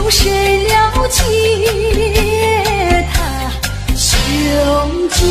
有谁了解他胸襟？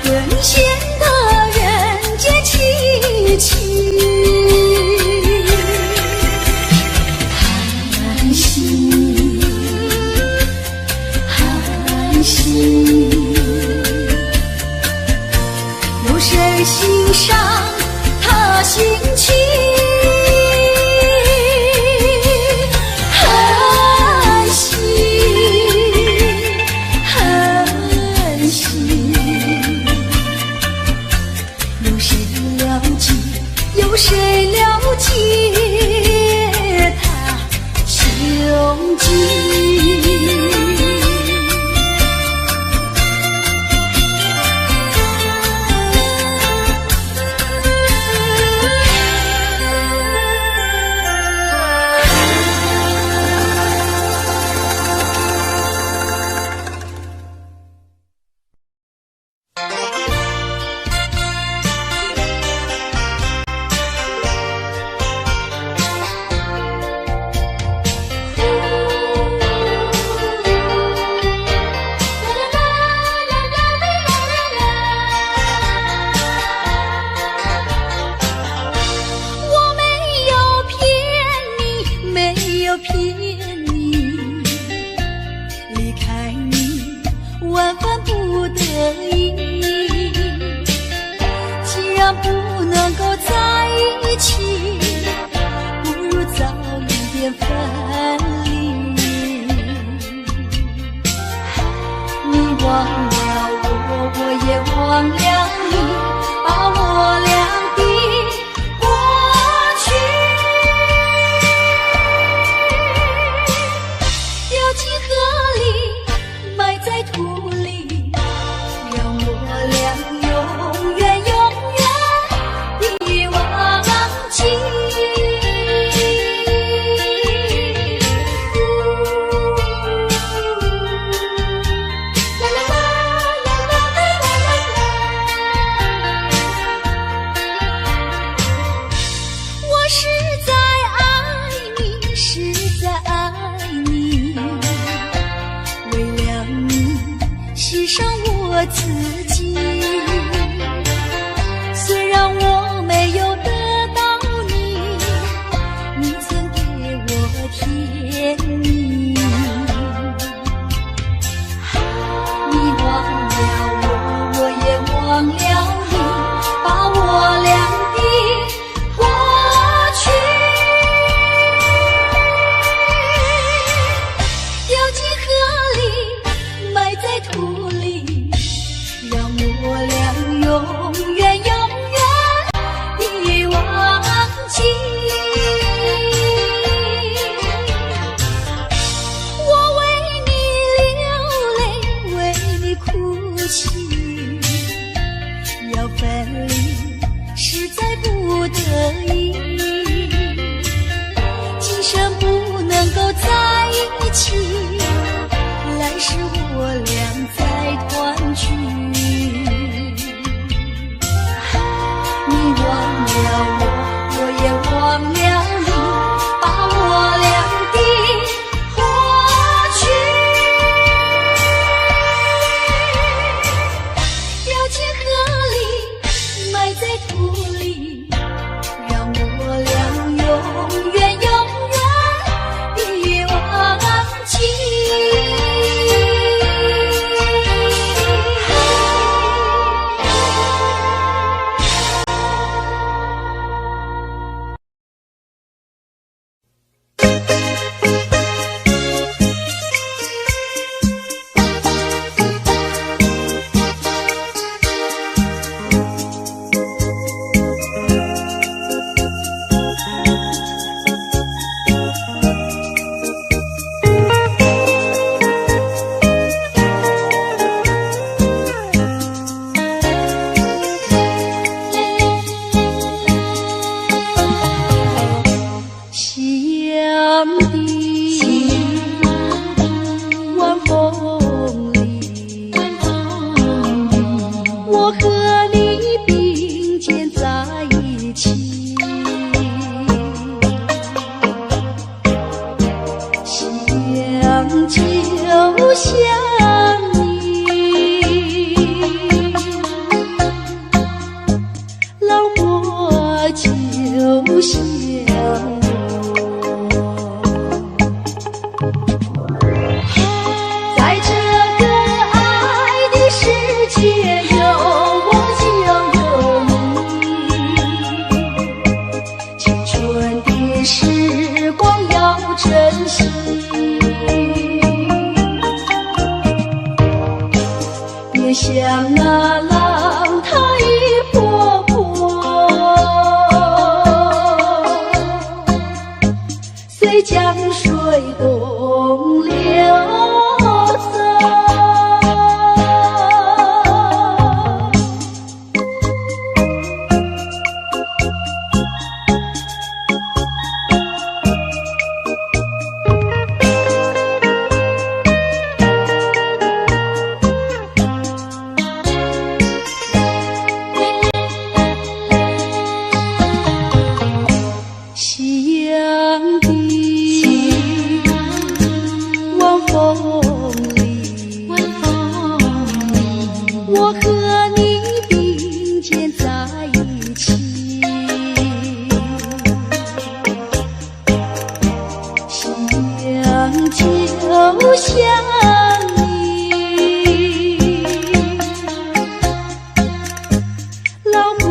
沦陷的人间凄凄，寒心寒心，有谁欣赏他心情？有谁了解他胸襟？骗你，离开你万万不得已。既然不能够在一起，不如早一点分离。你忘了我，我也忘了你，把我俩的过去丢进河里，埋在土里，让我俩永远永远地忘记。我实在爱你，实在爱你，为了你牺牲我自己。虽然我没有得到你，你曾给我甜蜜。你忘了我，我也忘了你，把我俩的过去丢进河里，埋在土里，想你，老我就想我，在这个爱的世界有我就有你，青春的时光要珍惜，别像那浪它一波波，随江水东流走。夕阳的晚风里，我和你并肩在一起。夕阳就像你，老我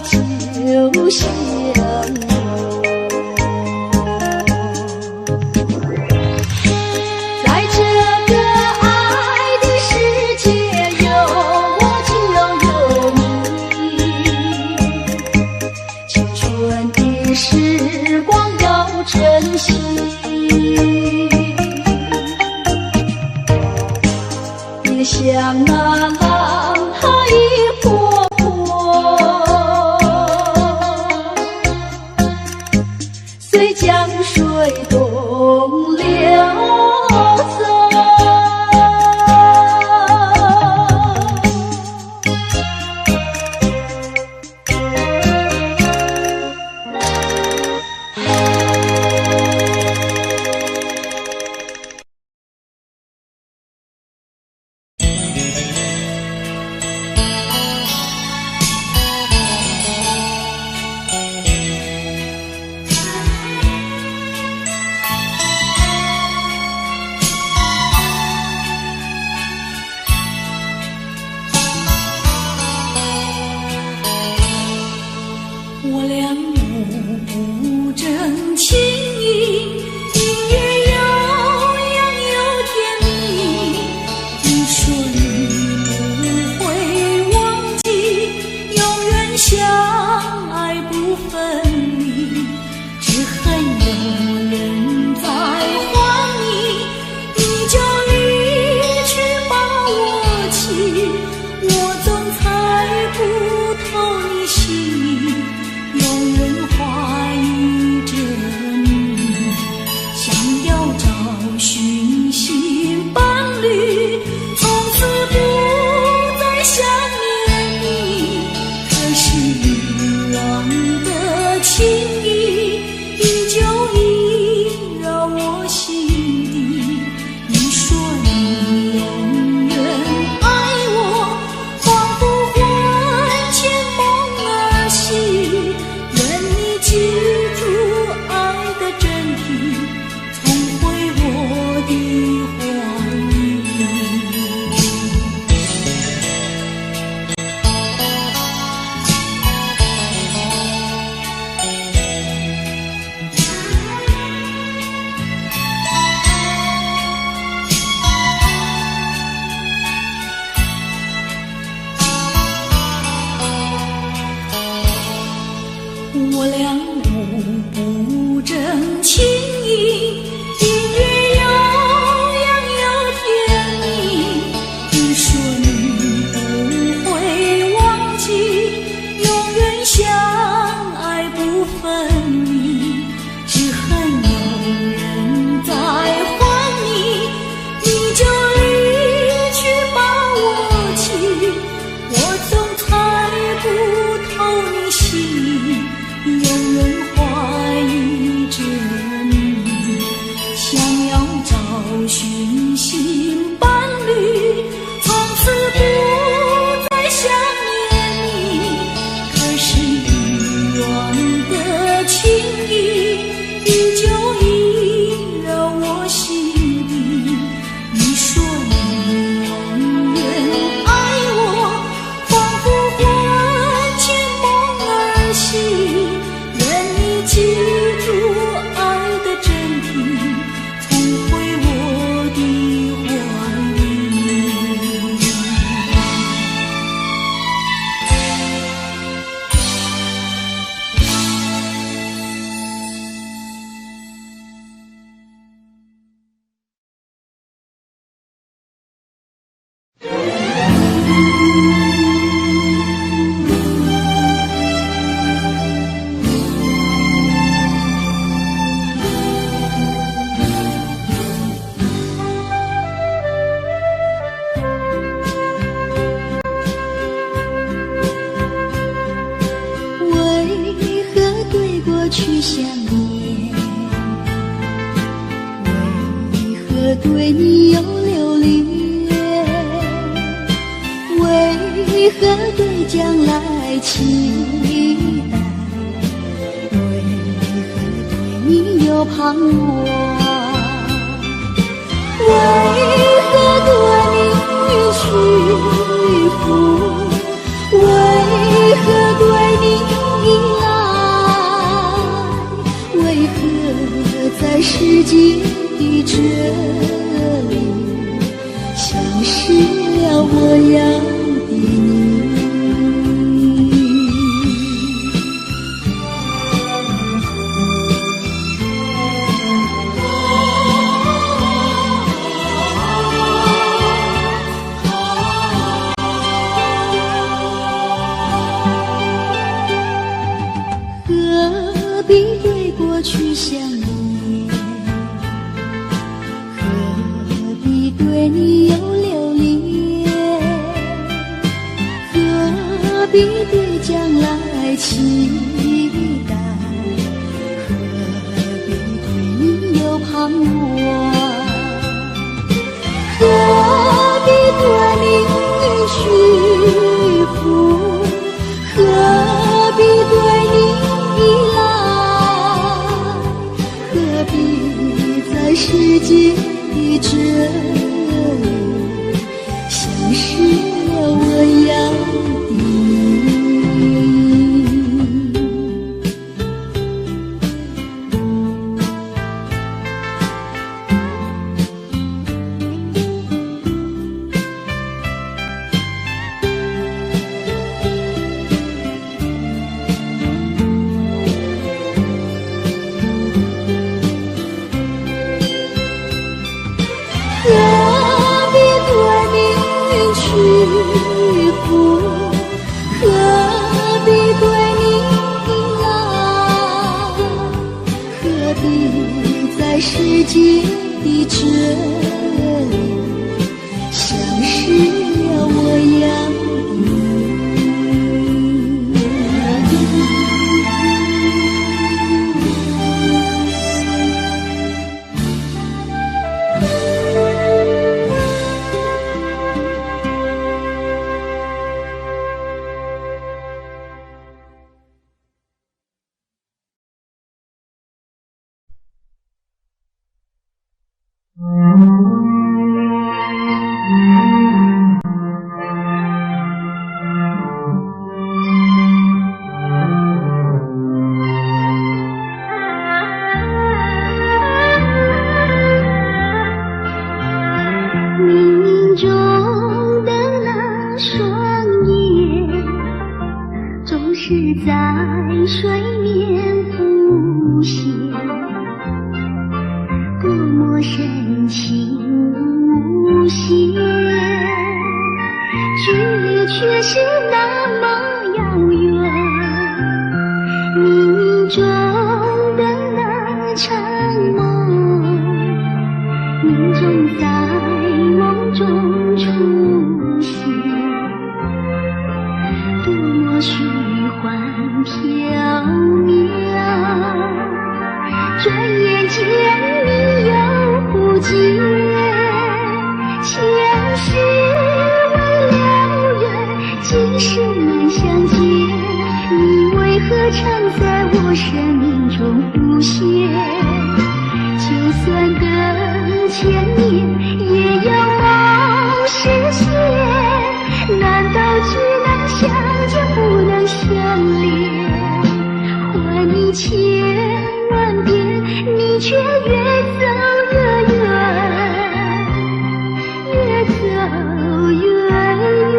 就像时光要珍惜，别像那浪它一波波，随江水东流走。我俩互不真情意，音乐悠扬又甜蜜。你说你不会忘记，永远相爱不分离。只恨有人在还你，你就离去把我弃。我总猜不透你心意，有人怀疑着你，想要找寻新伴侣，从此不再想念你。可是遗忘的情谊，依旧萦绕我心底。你说你永远爱我，仿佛魂牵梦儿系。愿你记住爱的真谛，重回我的怀里。我俩互不真情意，音乐悠扬又甜蜜。你说你不会忘记，永远相爱不分离。只恨有人在还你，你就离去把我弃。我总猜不透你心意，有人怀疑着你，想要找寻新去想念？为何对你有留恋？为何对将来期待？为何对你有盼望？为何对你屈服？为何对你依赖？为何在世界的这里消失了我要的你？何必对过去想念？何必对你有留恋？何必对将来期待？何必对你有盼望？何必对你屈服？何必对你依赖？何必在世界的这里消失了我要的你？何必对你屈服？何必对你依赖？何必在世界的这里消失了我要的你？冥中的那双眼，总是在水面浮现，多么深情无限，距离却是那么遥远。冥中的那场梦，你总在梦中出现，多么虚幻缥缈，转眼间你又不见。前世为了缘，今生难相见，你为何常在我生命中浮现？就算等千年，也要梦实现。难道只能相见不能相恋？还你千万遍，你却越走越远，越走越远。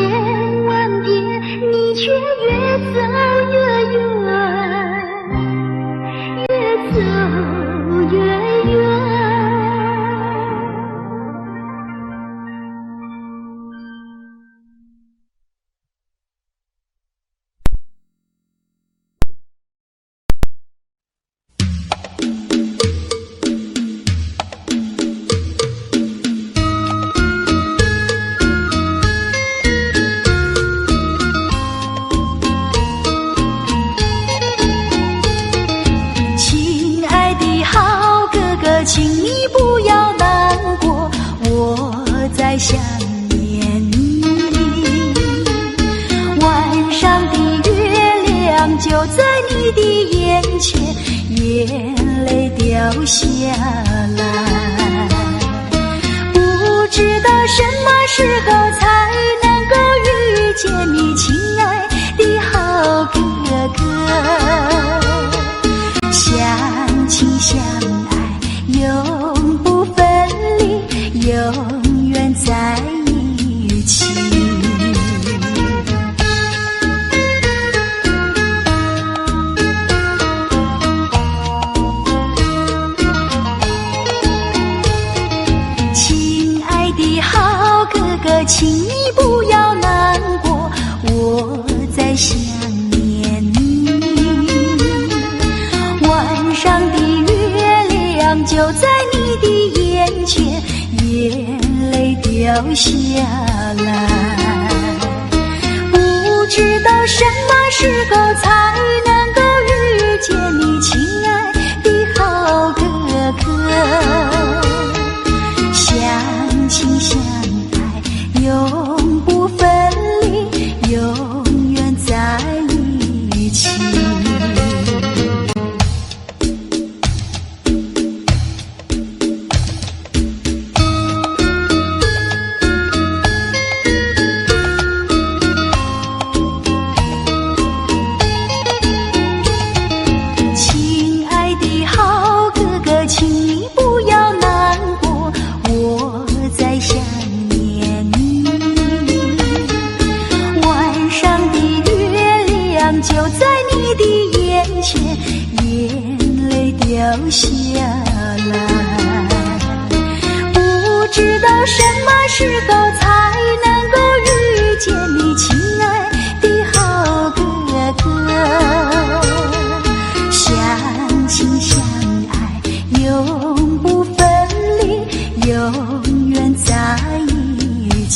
千万遍，你却越走越远，越走越远。请你不要难过，我在想念你。晚上的月亮就在你的眼前，眼泪掉下来。不知道什么时候才能够遇见你，亲爱的好哥哥。相亲相永不分离，永远在一起。亲爱的好哥哥，请你不要难过，我在想念你。晚上的月亮就在你的眼前，眼泪掉下来。不知道什么时候才能够遇见你，亲爱的好哥哥。相亲相爱永不分离，永远在一起。就在你的眼前，眼泪掉下来。不知道什么时候才能够遇见你，亲爱的好哥哥。相亲相爱永不分离，永远在一起。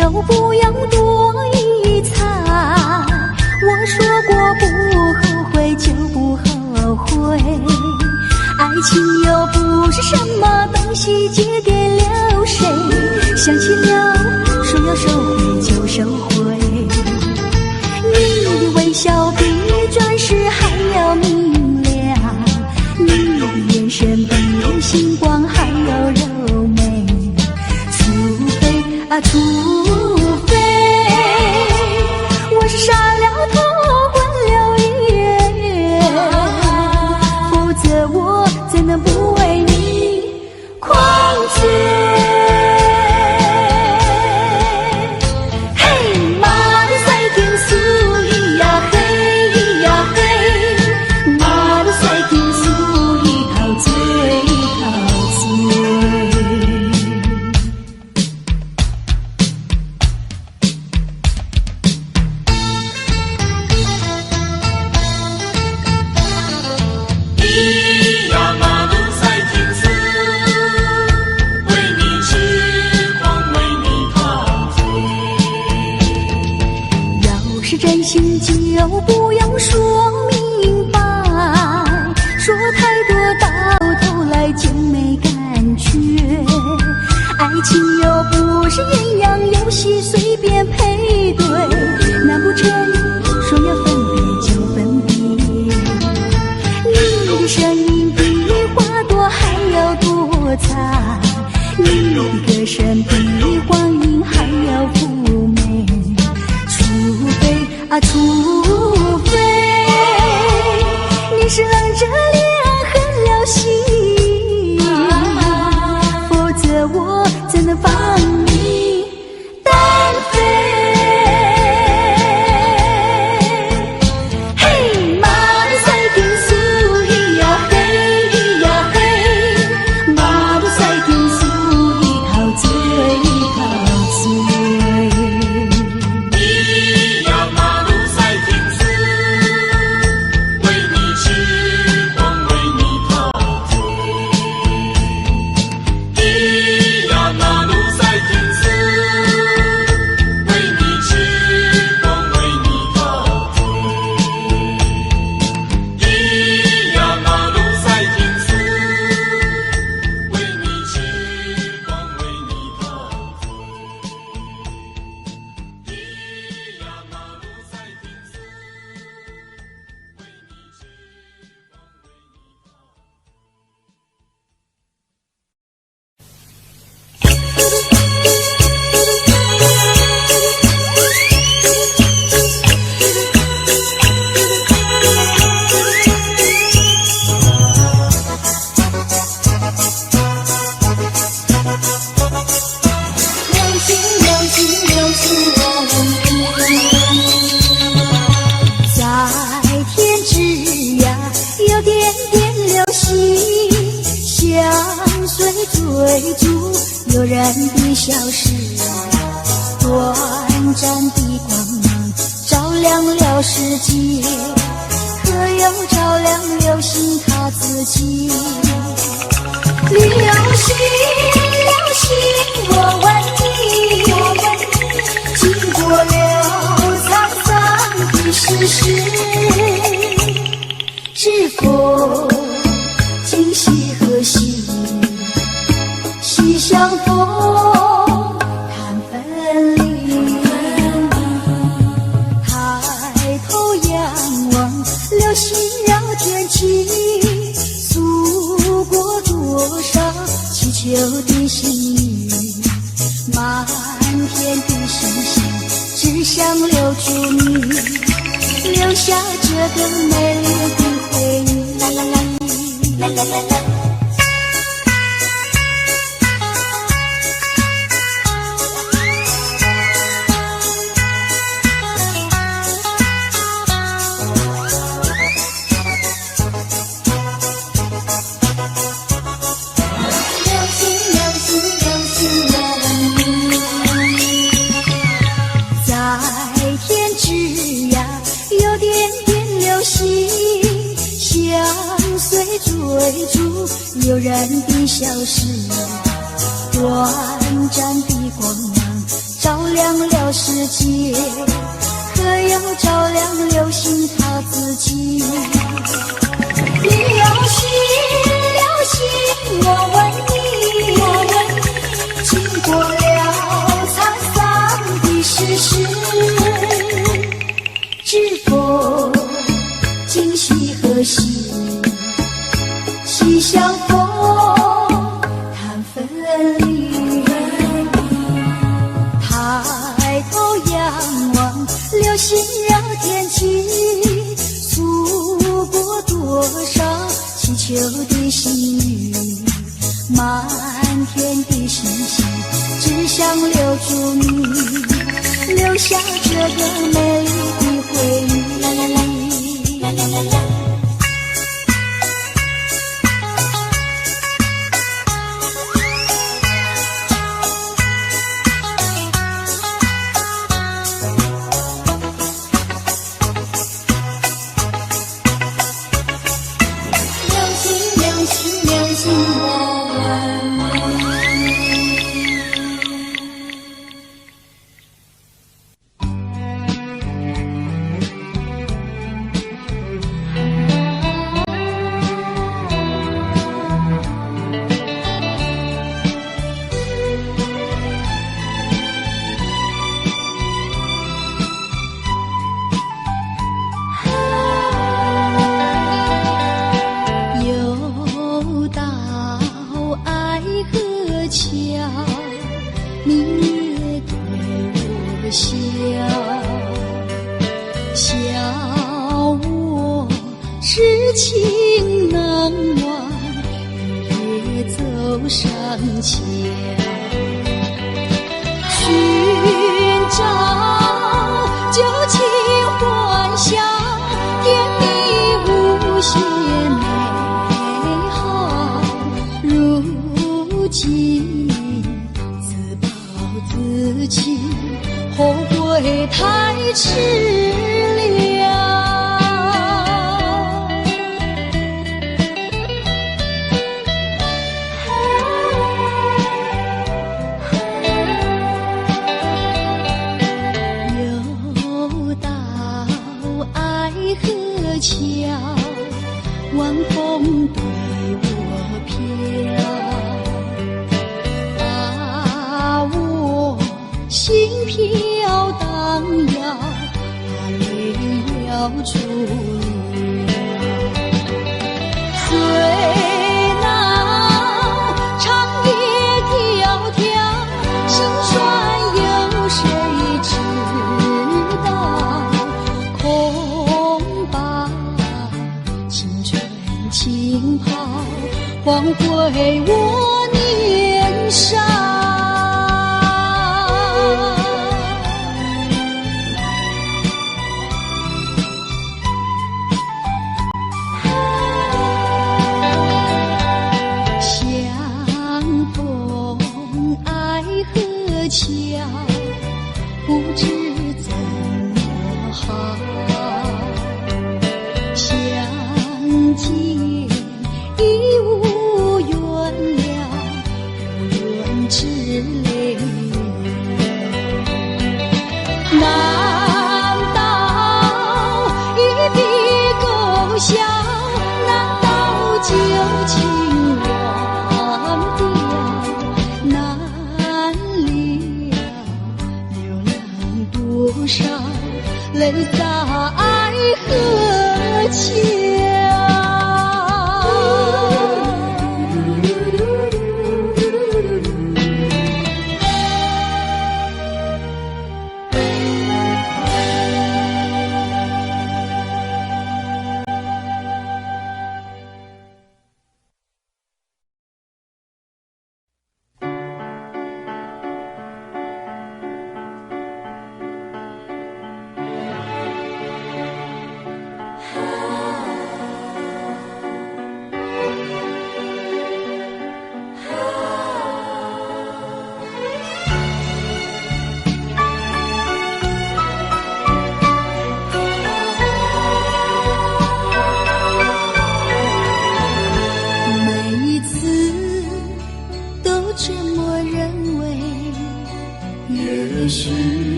就不要多一餐，我说过不后悔就不后悔。爱情又不是什么东西借给了谁，想起了说要收回就收回。你的微笑比钻石还要明亮，你的眼神比星光还要柔美。除非我是杀了头换了缘，否则我怎能不为你狂醉？天之涯，有点点流星相随追逐，悠然地消失。短暂的光芒照亮了世界，可有照亮流星它自己？流星，流星，我问你，经过了沧桑的世事，是否今夕何夕？夕相逢谈分离。抬头仰望流星绕天际，诉过多少祈求的心语，满天的星星只想留住你，留下这个美丽的回忆。啦啦啦啦啦啦啦。追逐悠然地消失，短暂的光芒照亮了世界，可有照亮流星它自己？流星，流星，我问你，经过了沧桑的世事，知否今夕何夕？夕相逢谈分离。抬头仰望流星绕天际，诉过多少祈求的心语，满天的星星只想留住你，留下这个美丽的回忆。啦啦啦啦啦啦啦。还归我年少。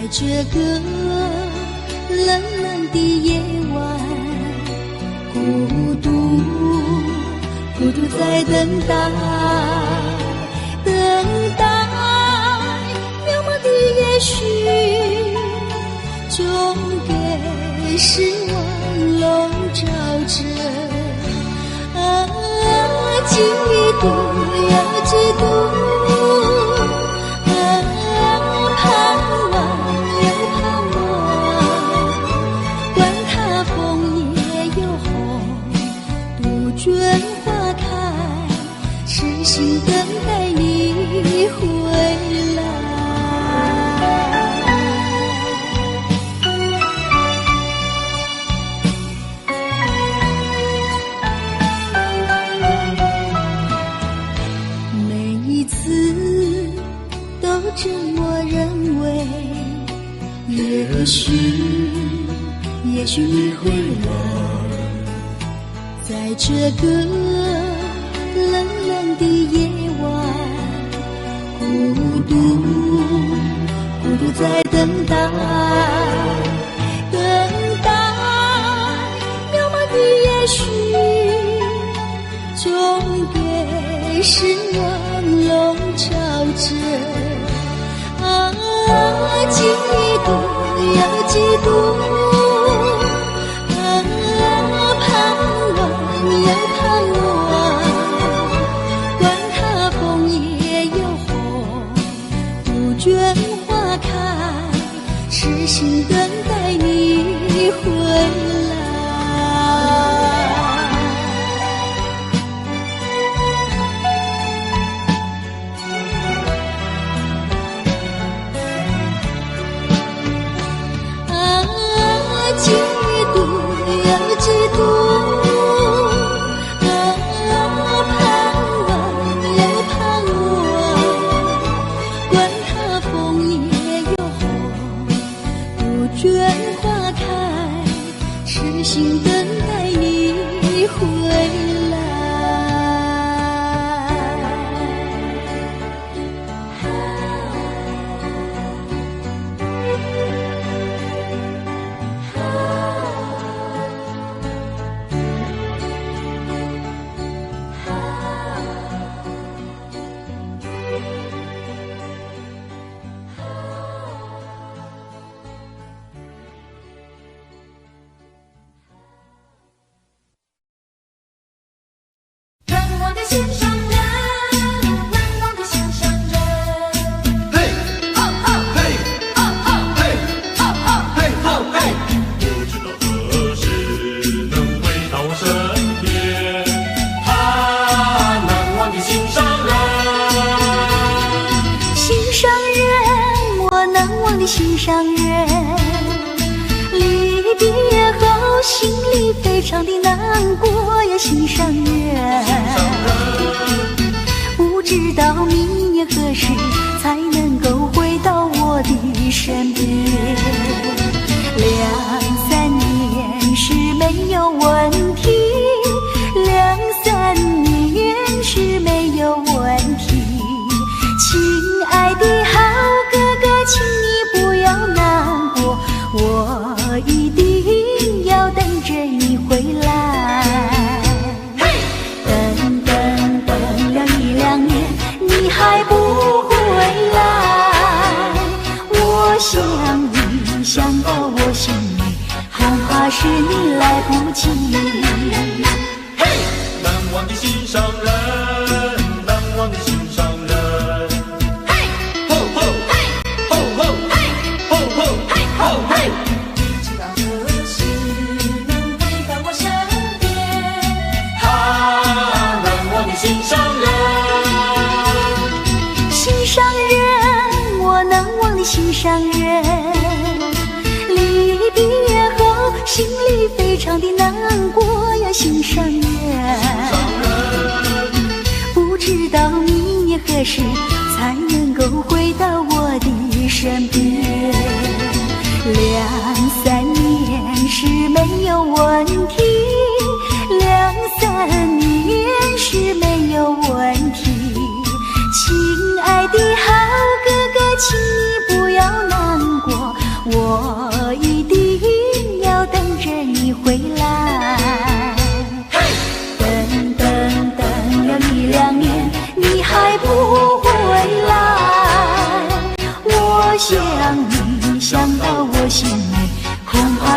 在这个冷冷的夜晚，孤独在等待，渺茫的也许总给失望笼罩着。嫉妒又嫉妒，盼望又盼望，管它枫叶又红，杜鹃花开，痴心等待你回来。这我认为，也许你会来，在这个冷冷的夜晚，孤独在等待，渺茫的也许总给失望笼罩着。嫉妒又嫉妒，盼望又盼望，管它枫叶又红，杜鹃花开，痴心等待你回来。痴心等待你回来。心上人，离别后心里非常的难过呀，心上人，不知道明年何时才能够回到我的身边。2-3年是没有问题，2-3年是没有问题。亲爱的好哥哥，请你不要难过，我一定要等着你回来。等了1-2年，你还不回来，我想你想到我心里，恐怕是你来不及。难忘的心上人，难忘的心上人。知道何时能回到我身边？难忘的心上人，心上人，我难忘的心上人。离别后，心里非常的难过呀，心上人。不知道明年何时才能够回到我的身边。2-3年是没有问题，2-3年是没有问题。亲爱的好哥哥，请你不要难过，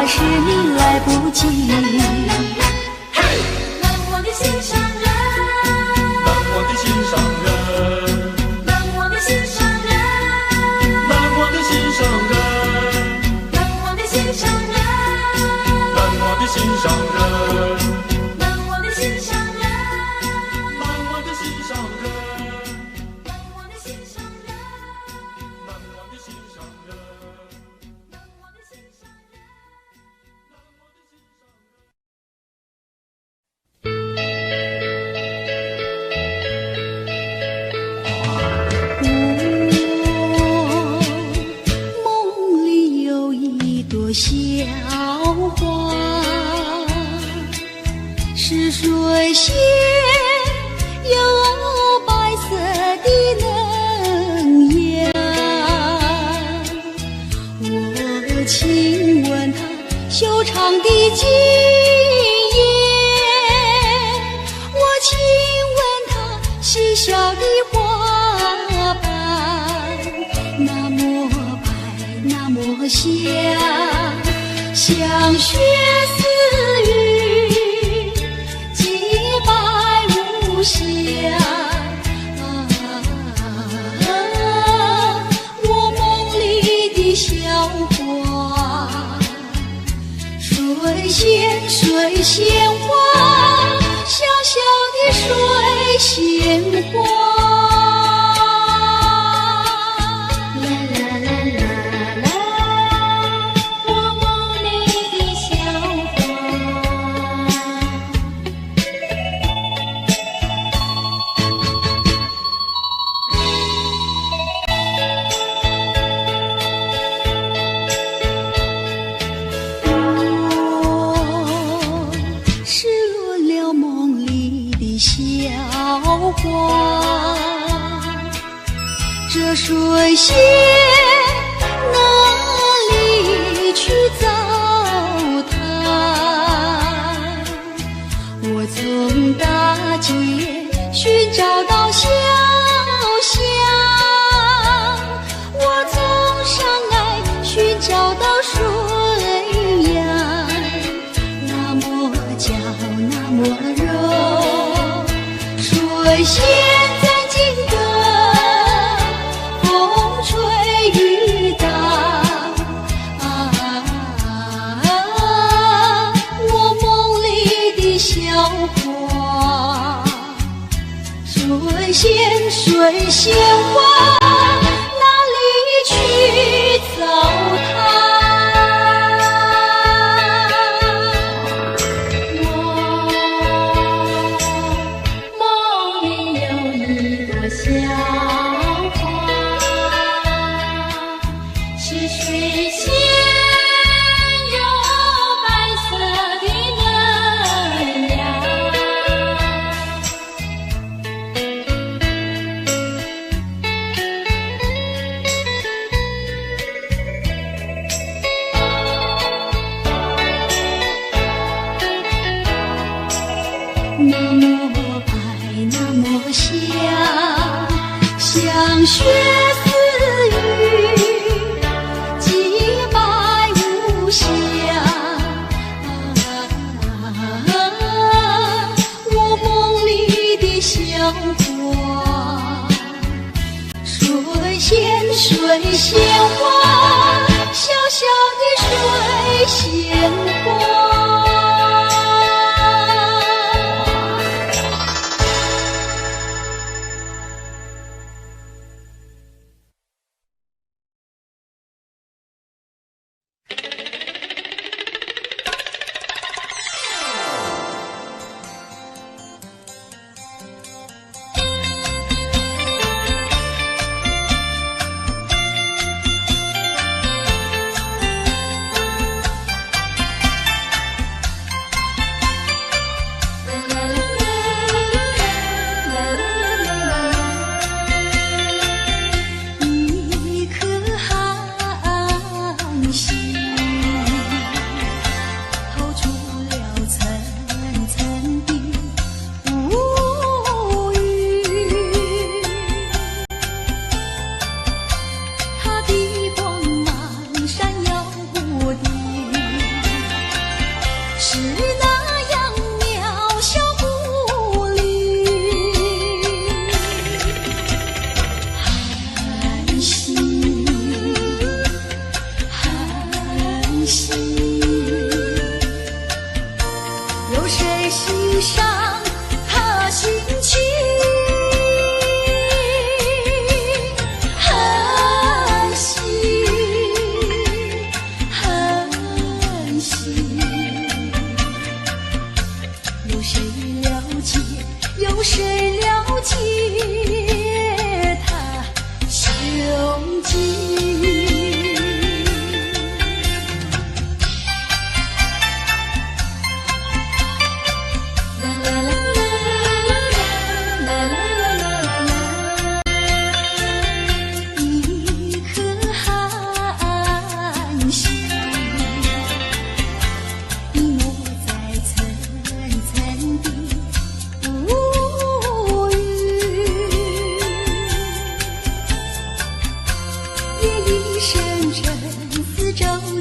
怕是你来不及。难忘的心上人，难忘的心上人，难忘的心上人，难忘的心上人，难忘的心上人，难忘的心上人，难忘的心上人，难忘的心上人，难忘的心上人，难忘的心上人，难忘的心上人。梦里有一朵小花，是水仙，有白色的嫩芽。我亲吻它修长的茎叶，我亲吻它细小的花瓣，那么白，那么香，像雪似雨，洁白无瑕。我梦里的小花，水仙水仙花，小小的水仙花。失落了梦里的小花，这水仙哪里去糟蹋？我从大街寻找到小巷，我从山隘寻找到水呀，那么娇那么柔，水仙在金阁，风吹雨打。我梦里的小花，水仙水仙花，哪里去糟蹋？梦里有一朵小花，是水仙，有白色的嫩芽。那么白，那么香，像雪似雨，洁白无瑕。我梦里的小花，水仙水仙花，小小的水仙花。一颗寒心透出了层层的乌云，它的光芒闪耀无敌，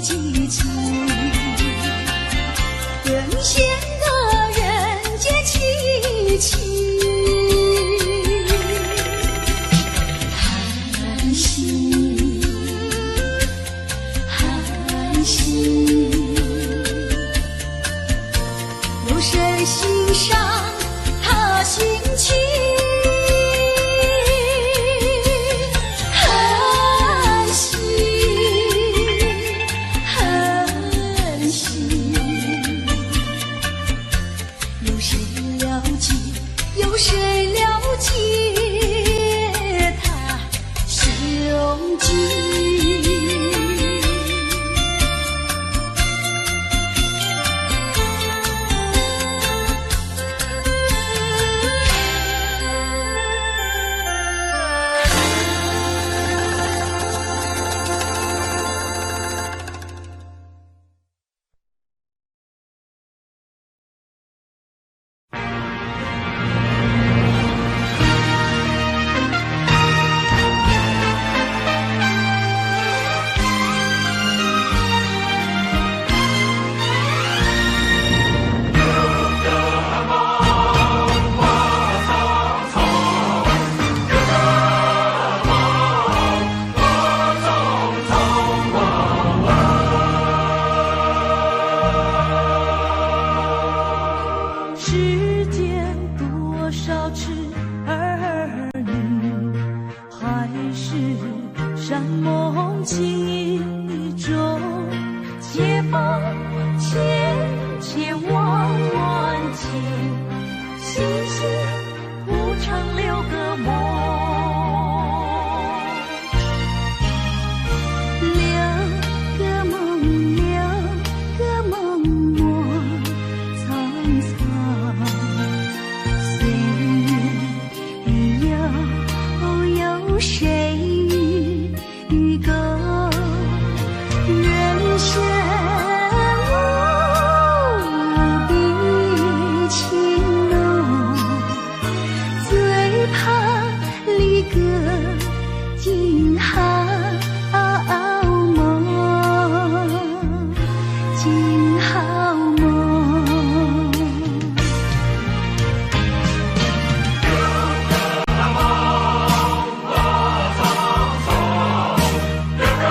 激情，更显得人间凄凄。寒心，寒心，有谁欣赏他心情？有谁了解他胸襟？世间多少痴儿女，还是山盟情意中，且放千千万万情，细细谱成六个梦。谁与共人生无比情浓，最怕离歌惊寒梦，惊寒梦。六个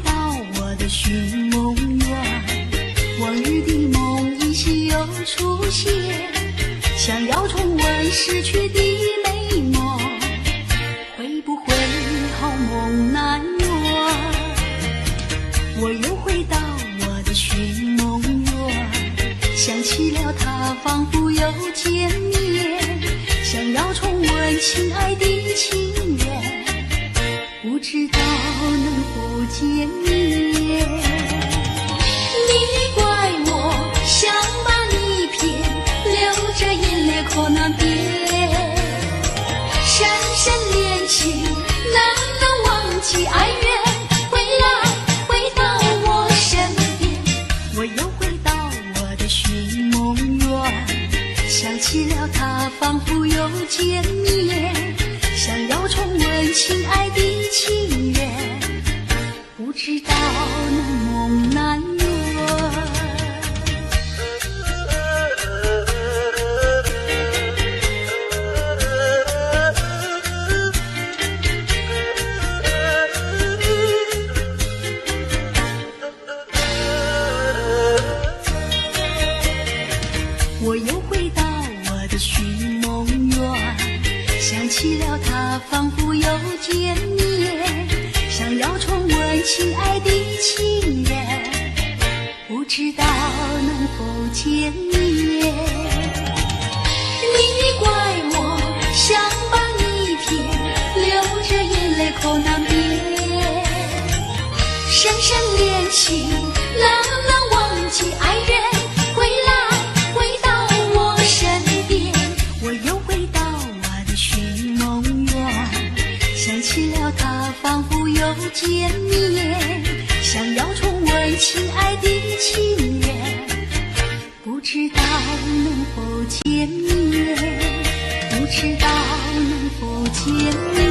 到我的寻梦园，往日的梦依稀又出现，想要重温逝去的美梦，会不会好梦难圆？我又回到我的寻梦园，想起了他仿佛又见面，想要重温亲爱的情缘，不知道能否见面。你怪我想把你骗，流着眼泪可难辨，深深恋情难能忘记爱缘，回到我身边。我又回到我的寻梦园，想起了他仿佛又见面，想要重温亲爱的情缘，不知道能梦难圆。我又回到我的寻梦园，想起了他仿佛又见面，想要重温亲爱的情缘，不知道能否见面。你怪我想把你骗，流着眼泪口难辨，深深恋情难能忘记爱缘，回到我身边。我又回到我的寻梦园，想起了他仿佛又见面，想要重温亲爱的情缘，不知道能否见面，不知道能否见面。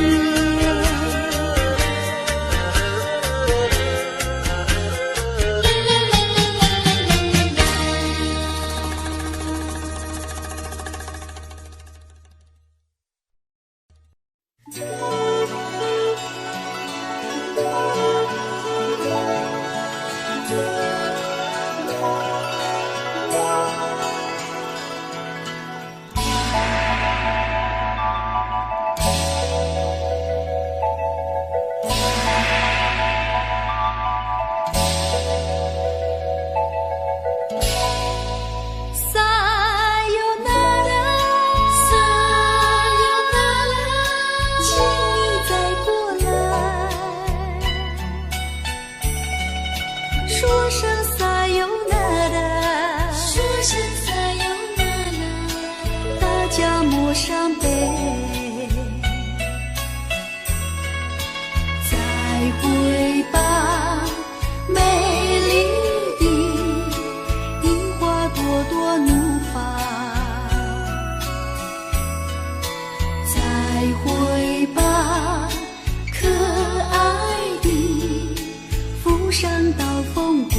陌上悲，再会吧，美丽的樱花朵朵怒放，再会吧，可爱的扶上刀锋光。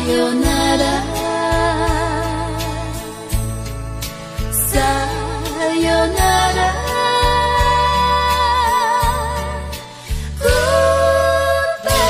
Sayonara, sayonara, goodbye.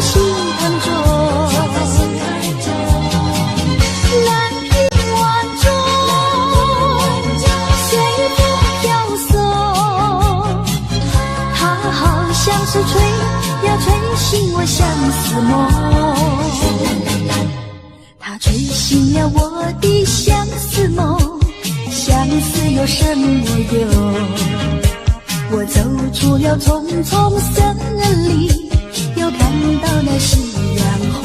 心坎中。蓝屏晚钟，随风飘送，它好像是吹呀吹醒我相思梦。它吹醒了我的相思梦，相思有什么用？我走出了丛丛森林，又看到了夕阳红。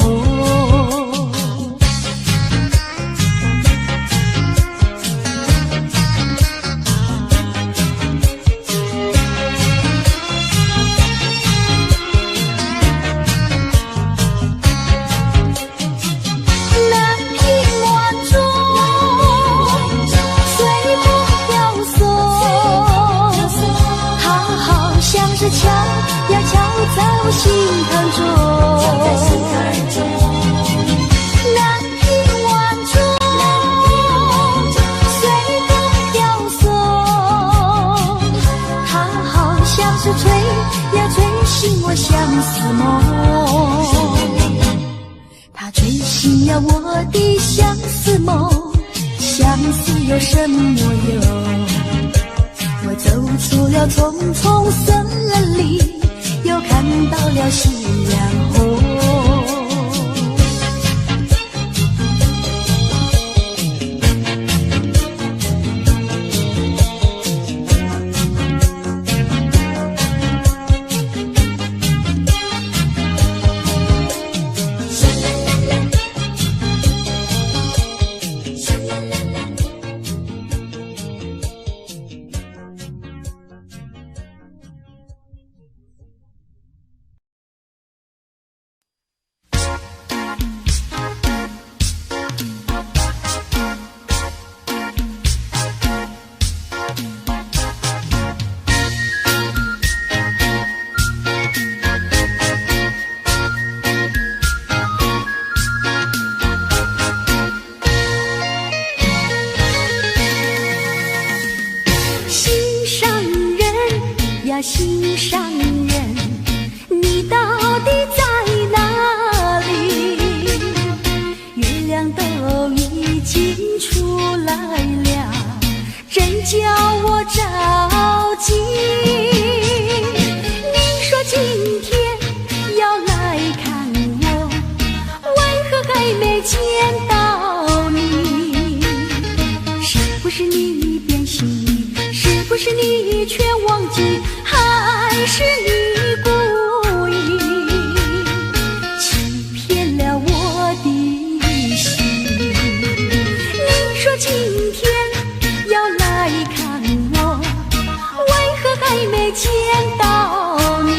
敲呀敲在我心坎中，蓝屏晚钟，随风飘送，它好像是吹呀吹醒我相思梦。它吹醒了我的相思梦，相思有什么用？我走出了丛丛森林，又看到了夕阳红。心上人，你到底在哪里？月亮都已经出来了，真叫我着急。你说今天要来看我，为何还没见到你？是不是你变心意？是不是你却忘记？还是你故意欺骗了我的心？你说今天要来看我，为何还没见到你？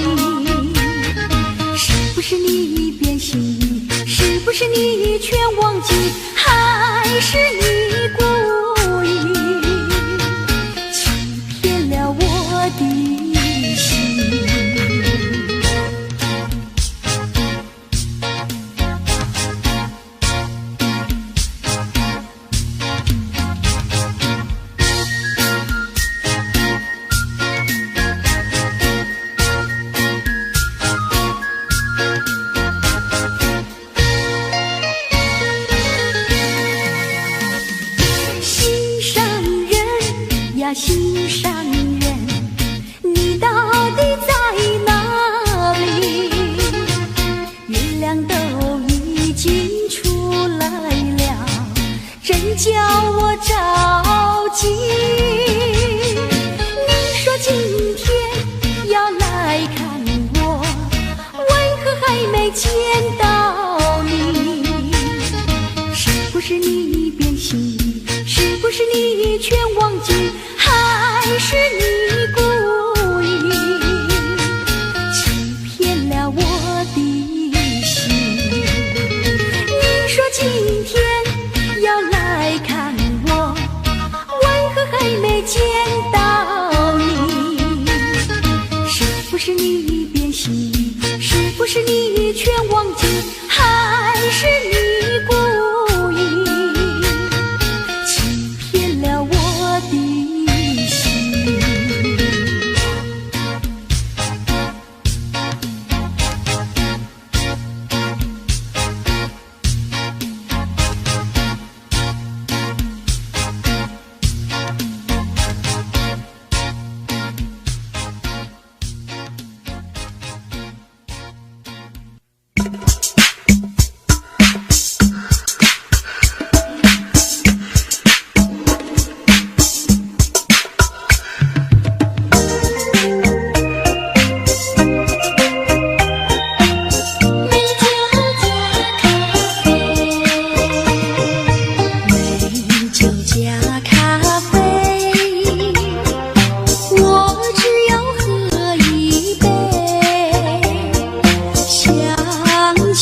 是不是你变心意？是不是你却忘记？还是你故意欺骗了我的心上人，你到底在哪里？月亮都已经出来了，真叫我着急。你说今天要来看我，为何还没见到你？是不是你变心意？是不是你却忘记？还是你故意欺骗了我的心？你说今天要来看我，为何还没见到你？是不是你变心意？是不是你却忘记？还是你故意欺骗了我的心？想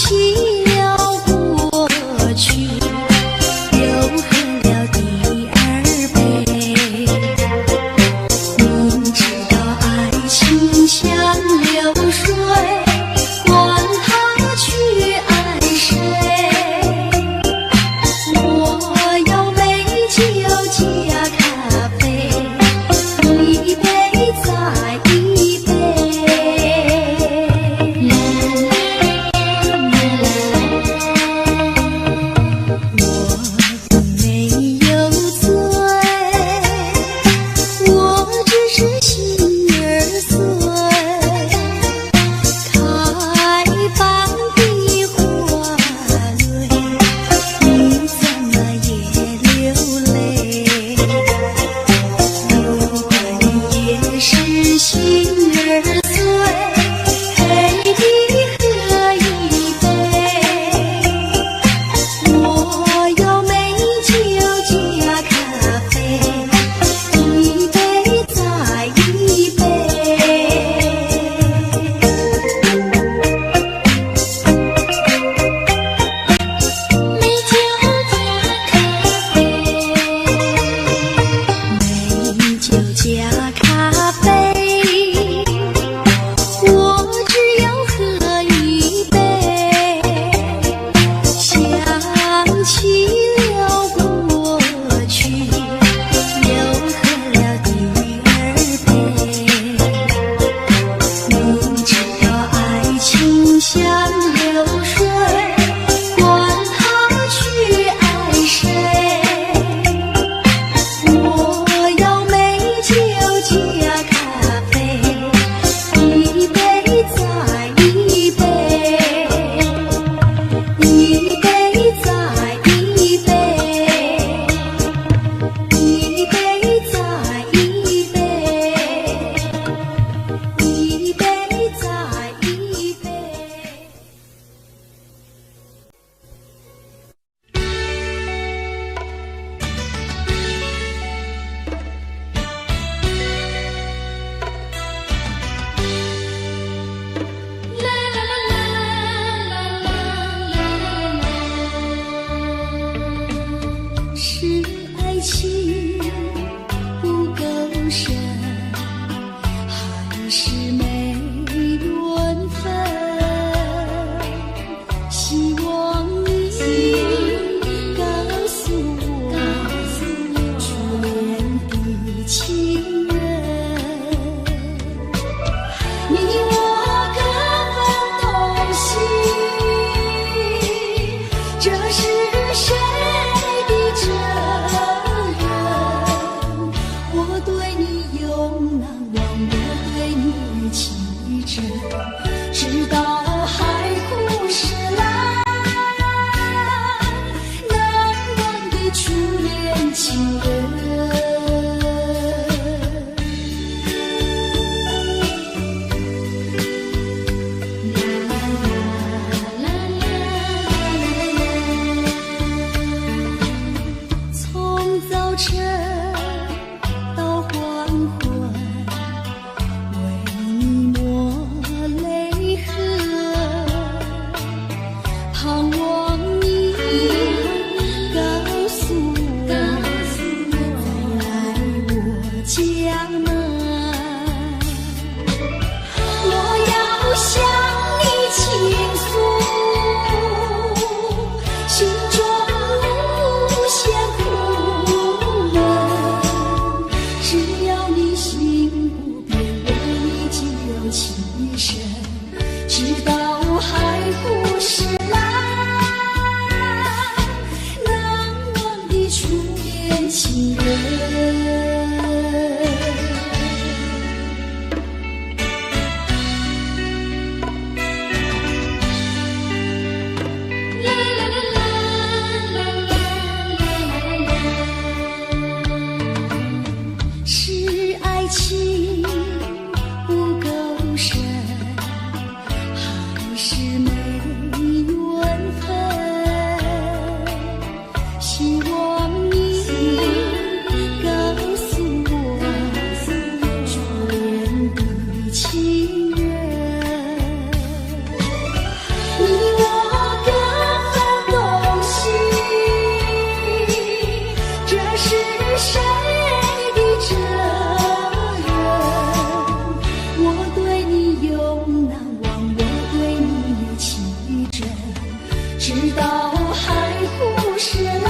直到海枯石烂。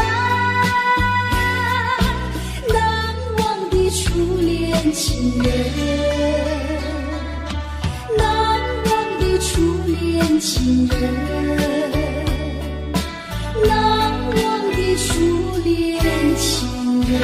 难忘的初恋情人，难忘的初恋情人，难忘的初恋情人。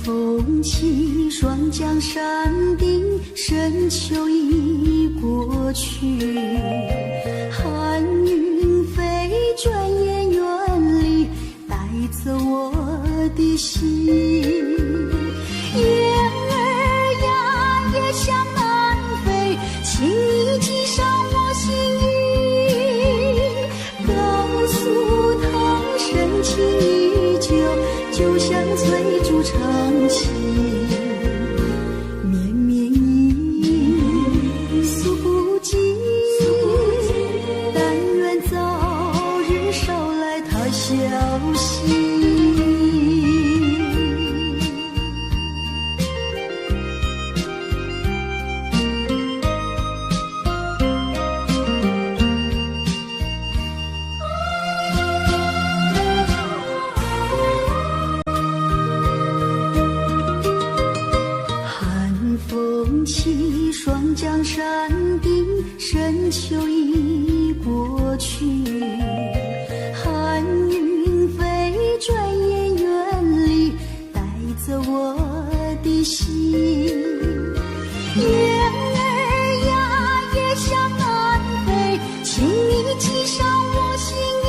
风起，霜降山顶，深秋已过去。寒云飞，转眼远离，带走我的心。雁儿呀，也向南飞，请你系上我心语，告诉他深情依旧，就像翠竹长青。绵绵忆，诉不尽，但愿早日捎来他消息。起，霜降山顶，深秋已过去。寒云飞，转眼远离，带走我的心。雁儿呀，也向南飞，请你系上我心语，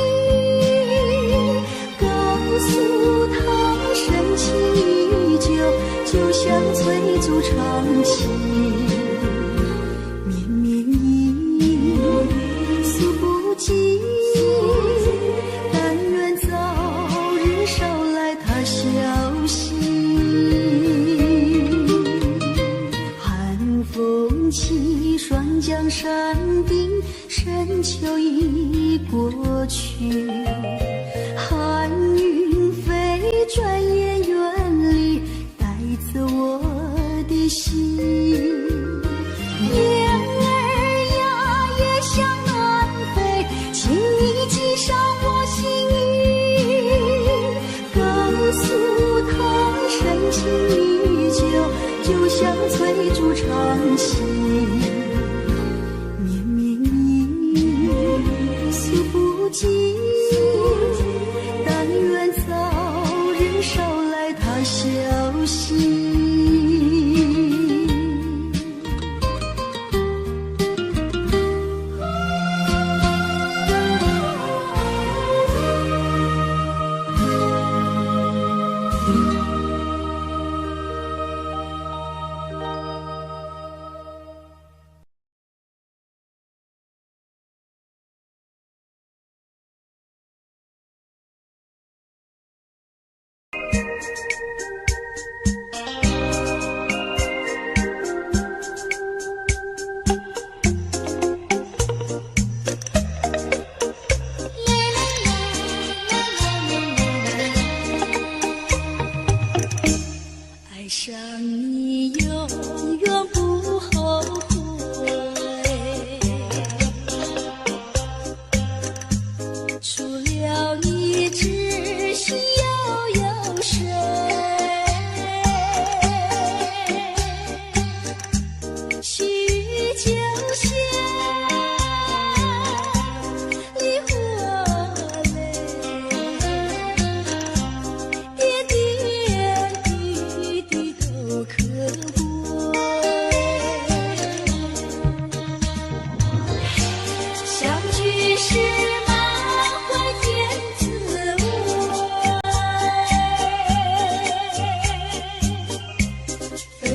告诉他深情依旧，就像翠竹长青。绵绵忆，诉不尽，但愿早日捎来他消息。寒风起，霜降山顶，深秋已过去。寒云飞，转眼远离，带走我的心。雁儿呀，也向南飞，请你系上我心语，告诉他深情依旧，就像翠竹长青。绵绵忆，诉不尽，但愿早日捎来他消息。爱上你永远不后悔，除了你知心又有谁？细雨就像梨花泪，点点滴滴都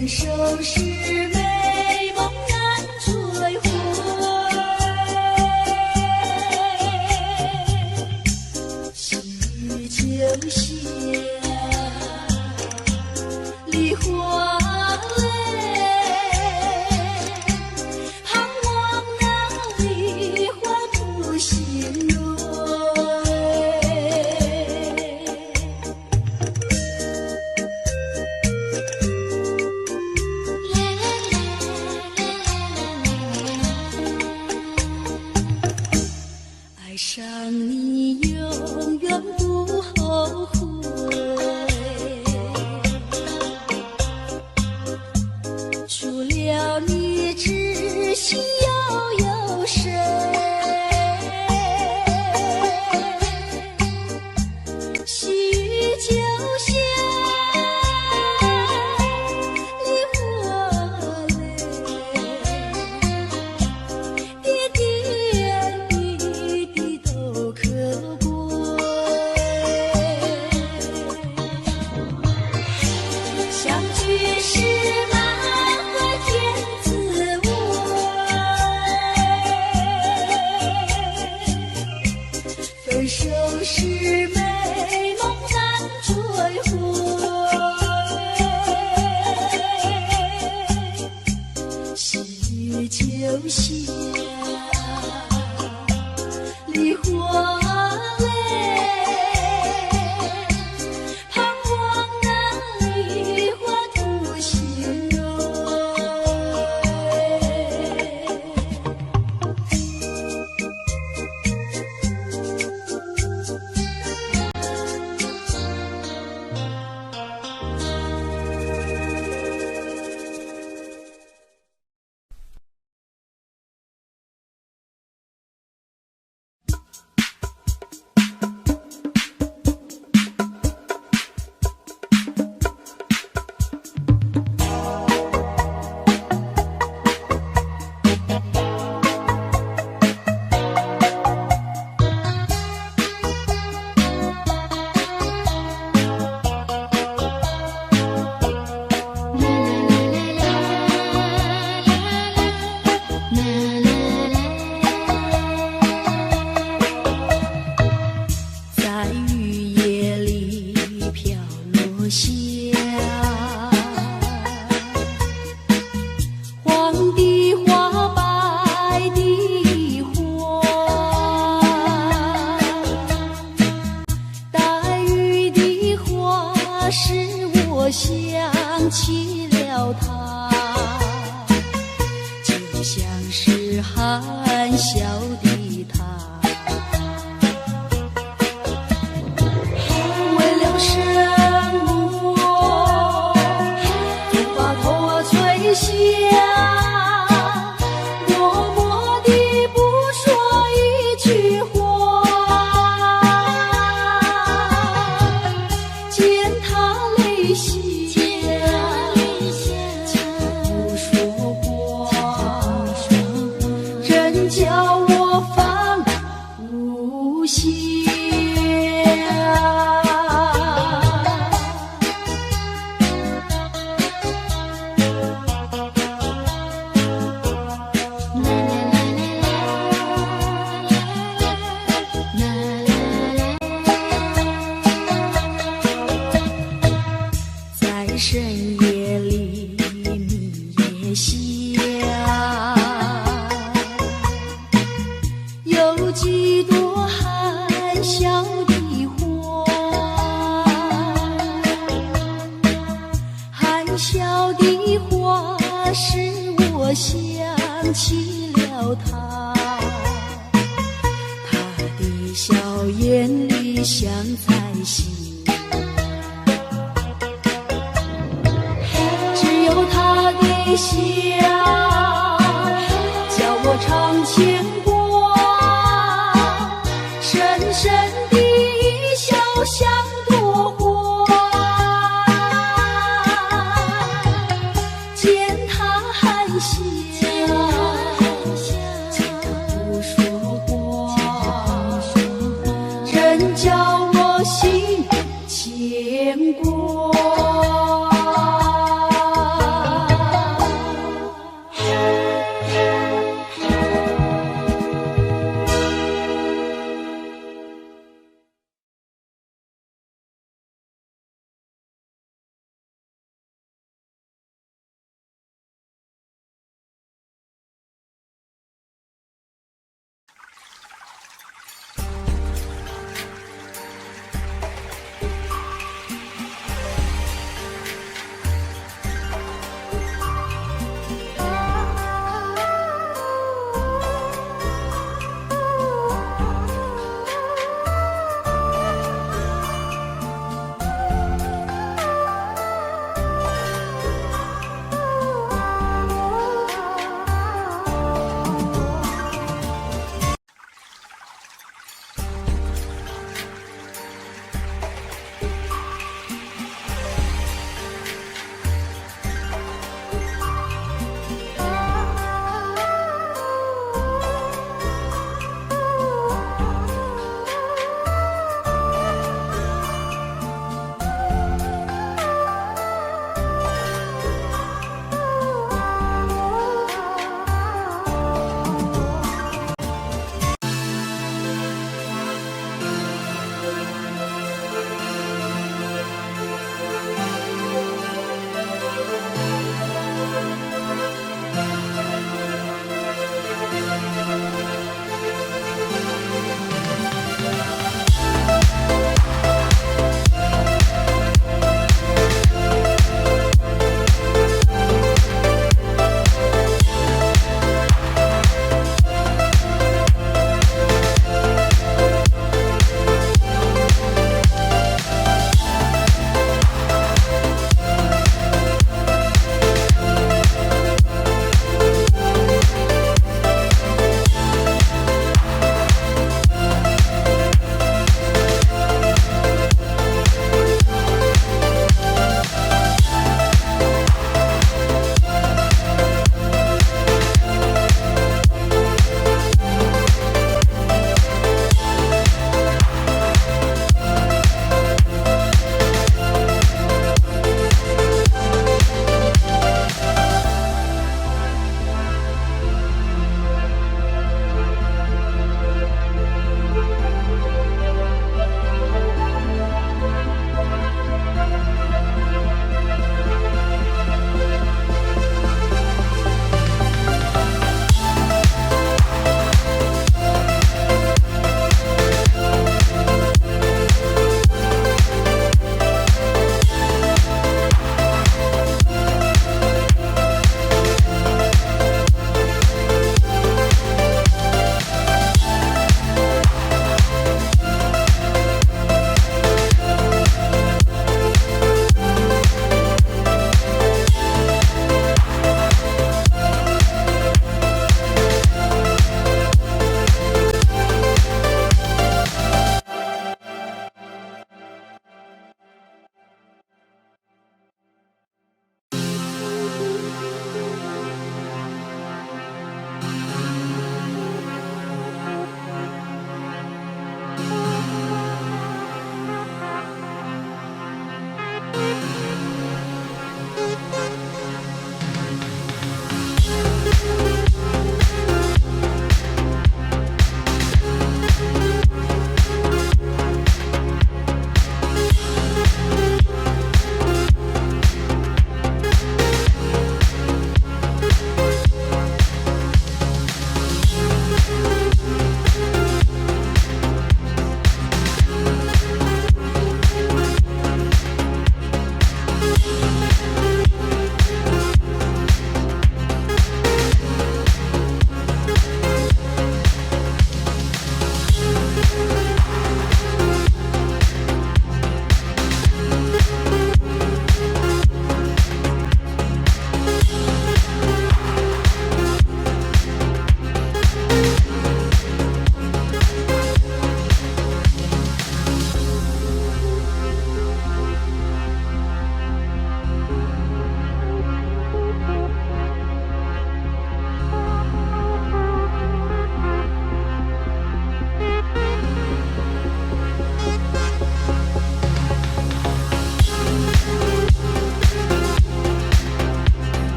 分手时美梦难追回，细雨就下梨花泪，盼望那梨花吐心蕊。爱上你永远不后悔，除了你知心又有谁？细雨就下梨花泪，点点滴滴都可贵。相聚时满怀甜滋味，分手时美梦难追回，细雨就下梨花泪，盼望那梨花吐心蕊。在雨夜里飘落下黄的花，白的花，带雨的花使我想起了他，就像是含笑的他。为了生活，就把头垂下，默默地不说一句话。见他泪下，就不说话，真叫我放不下。在深夜里明月下，有几朵含笑的花，含笑的花使我想起了他，他的笑眼里像彩星，只有他的笑